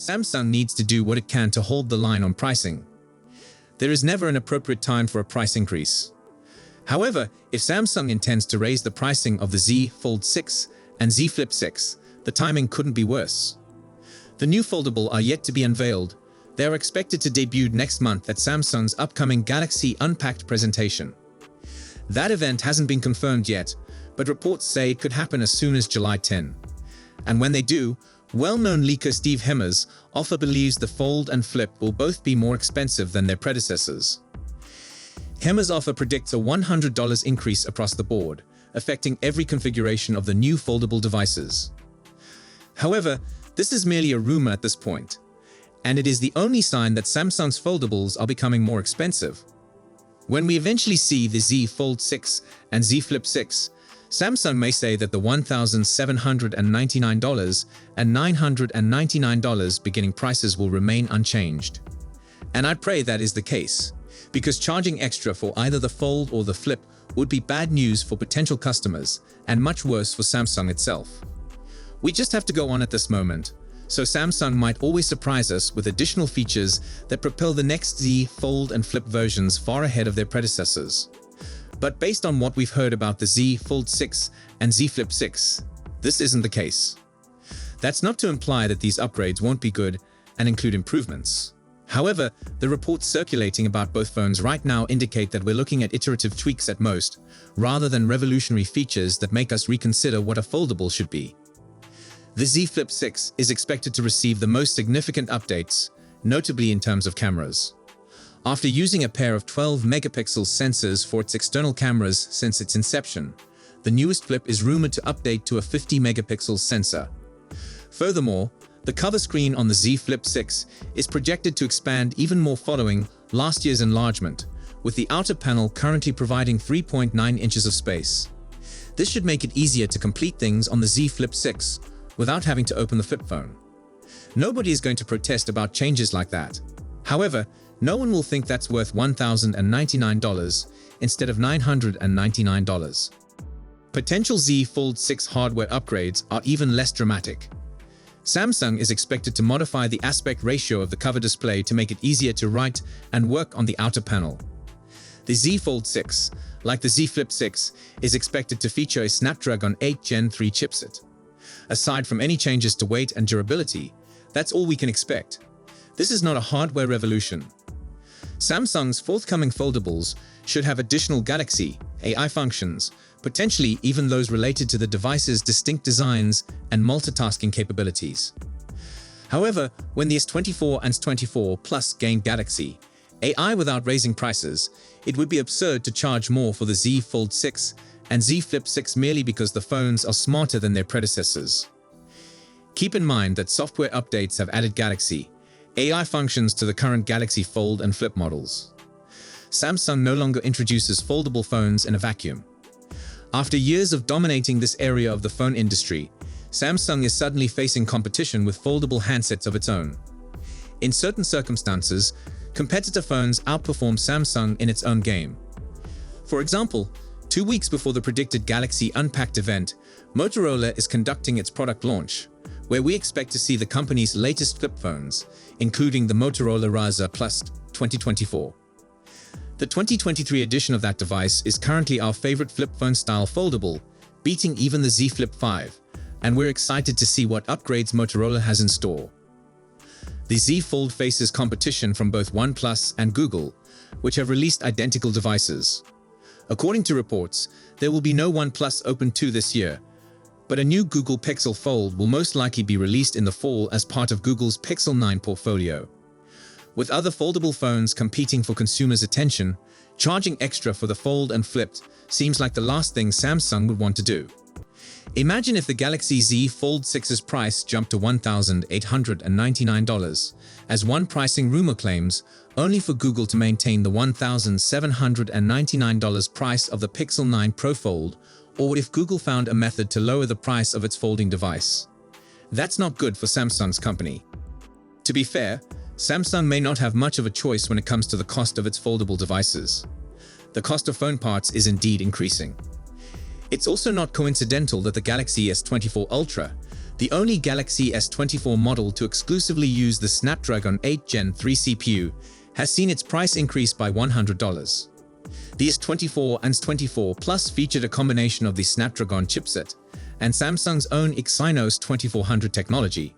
Samsung needs to do what it can to hold the line on pricing. There is never an appropriate time for a price increase. However, if Samsung intends to raise the pricing of the Z Fold 6 and Z Flip 6, the timing couldn't be worse. The new foldable are yet to be unveiled. They are expected to debut next month at Samsung's upcoming Galaxy Unpacked presentation. That event hasn't been confirmed yet, but reports say it could happen as soon as July 10. And when they do, well-known leaker Steve Hemmer's offer believes the Fold and Flip will both be more expensive than their predecessors. Hemmer's offer predicts a $100 increase across the board, affecting every configuration of the new foldable devices. However, this is merely a rumor at this point, and it is the only sign that Samsung's foldables are becoming more expensive. When we eventually see the Z Fold 6 and Z Flip 6, Samsung may say that the $1,799 and $999 beginning prices will remain unchanged. And I pray that is the case, because charging extra for either the Fold or the Flip would be bad news for potential customers and much worse for Samsung itself. We just have to go on at this moment, so Samsung might always surprise us with additional features that propel the next Z Fold and Flip versions far ahead of their predecessors. But based on what we've heard about the Z Fold 6 and Z Flip 6, this isn't the case. That's not to imply that these upgrades won't be good and include improvements. However, the reports circulating about both phones right now indicate that we're looking at iterative tweaks at most, rather than revolutionary features that make us reconsider what a foldable should be. The Z Flip 6 is expected to receive the most significant updates, notably in terms of cameras. After using a pair of 12-megapixel sensors for its external cameras since its inception, the newest Flip is rumored to update to a 50-megapixel sensor. Furthermore, the cover screen on the Z Flip 6 is projected to expand even more following last year's enlargement, with the outer panel currently providing 3.9 inches of space. This should make it easier to complete things on the Z Flip 6 without having to open the flip phone. Nobody is going to protest about changes like that. However, no one will think that's worth $1,099 instead of $999. Potential Z Fold 6 hardware upgrades are even less dramatic. Samsung is expected to modify the aspect ratio of the cover display to make it easier to write and work on the outer panel. The Z Fold 6, like the Z Flip 6, is expected to feature a Snapdragon 8 Gen 3 chipset. Aside from any changes to weight and durability, that's all we can expect. This is not a hardware revolution. Samsung's forthcoming foldables should have additional Galaxy AI functions, potentially even those related to the device's distinct designs and multitasking capabilities. However, when the S24 and S24 Plus gain Galaxy AI without raising prices, it would be absurd to charge more for the Z Fold 6 and Z Flip 6 merely because the phones are smarter than their predecessors. Keep in mind that software updates have added Galaxy AI functions to the current Galaxy Fold and Flip models. Samsung no longer introduces foldable phones in a vacuum. After years of dominating this area of the phone industry, Samsung is suddenly facing competition with foldable handsets of its own. In certain circumstances, competitor phones outperform Samsung in its own game. For example, 2 weeks before the predicted Galaxy Unpacked event, Motorola is conducting its product launch, where we expect to see the company's latest flip phones, including the Motorola Razr Plus 2024. The 2023 edition of that device is currently our favorite flip phone style foldable, beating even the Z Flip 5, and we're excited to see what upgrades Motorola has in store. The Z Fold faces competition from both OnePlus and Google, which have released identical devices. According to reports, there will be no OnePlus Open 2 this year, but a new Google Pixel Fold will most likely be released in the fall as part of Google's Pixel 9 portfolio. With other foldable phones competing for consumers' attention, charging extra for the Fold and Flip seems like the last thing Samsung would want to do. Imagine if the Galaxy Z Fold 6's price jumped to $1,899, as one pricing rumor claims, only for Google to maintain the $1,799 price of the Pixel 9 Pro Fold, or if Google found a method to lower the price of its folding device. That's not good for Samsung's company. To be fair, Samsung may not have much of a choice when it comes to the cost of its foldable devices. The cost of phone parts is indeed increasing. It's also not coincidental that the Galaxy S24 Ultra, The only Galaxy S24 model to exclusively use the Snapdragon 8 Gen 3 CPU has seen its price increase by $100. The S24 and S24 Plus featured a combination of the Snapdragon chipset and Samsung's own Exynos 2400 technology.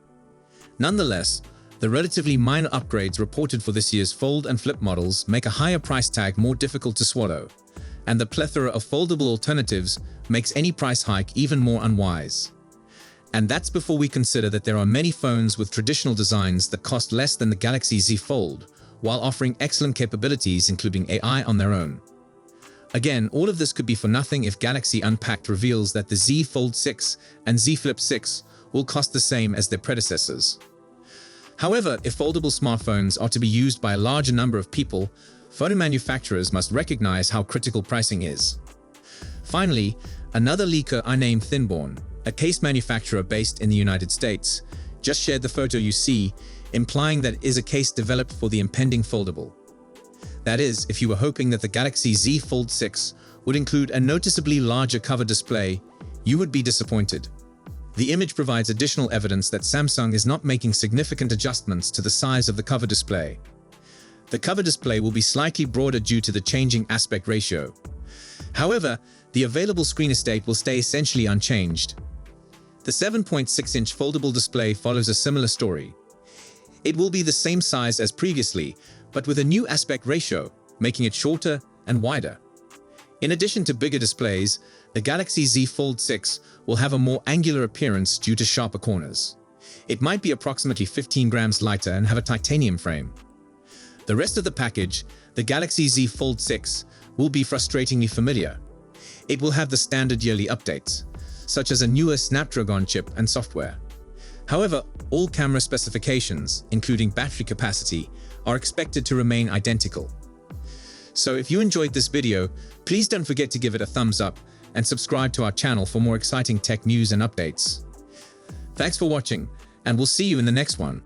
Nonetheless, the relatively minor upgrades reported for this year's Fold and Flip models make a higher price tag more difficult to swallow, and the plethora of foldable alternatives makes any price hike even more unwise. And that's before we consider that there are many phones with traditional designs that cost less than the Galaxy Z Fold, while offering excellent capabilities including AI on their own. Again, all of this could be for nothing if Galaxy Unpacked reveals that the Z Fold 6 and Z Flip 6 will cost the same as their predecessors. However, if foldable smartphones are to be used by a larger number of people, phone manufacturers must recognize how critical pricing is. Finally, another leaker unnamed Thinborn, a case manufacturer based in the United States, just shared the photo you see, implying that it is a case developed for the impending foldable. That is, if you were hoping that the Galaxy Z Fold 6 would include a noticeably larger cover display, you would be disappointed. The image provides additional evidence that Samsung is not making significant adjustments to the size of the cover display. The cover display will be slightly broader due to the changing aspect ratio. However, the available screen estate will stay essentially unchanged. The 7.6-inch foldable display follows a similar story. It will be the same size as previously, but with a new aspect ratio, making it shorter and wider. In addition to bigger displays, the Galaxy Z Fold 6 will have a more angular appearance due to sharper corners. It might be approximately 15 grams lighter and have a titanium frame. The rest of the package, the Galaxy Z Fold 6, will be frustratingly familiar. It will have the standard yearly updates, such as a newer Snapdragon chip and software. However, all camera specifications, including battery capacity, are expected to remain identical. So if you enjoyed this video, please don't forget to give it a thumbs up and subscribe to our channel for more exciting tech news and updates. Thanks for watching, and we'll see you in the next one.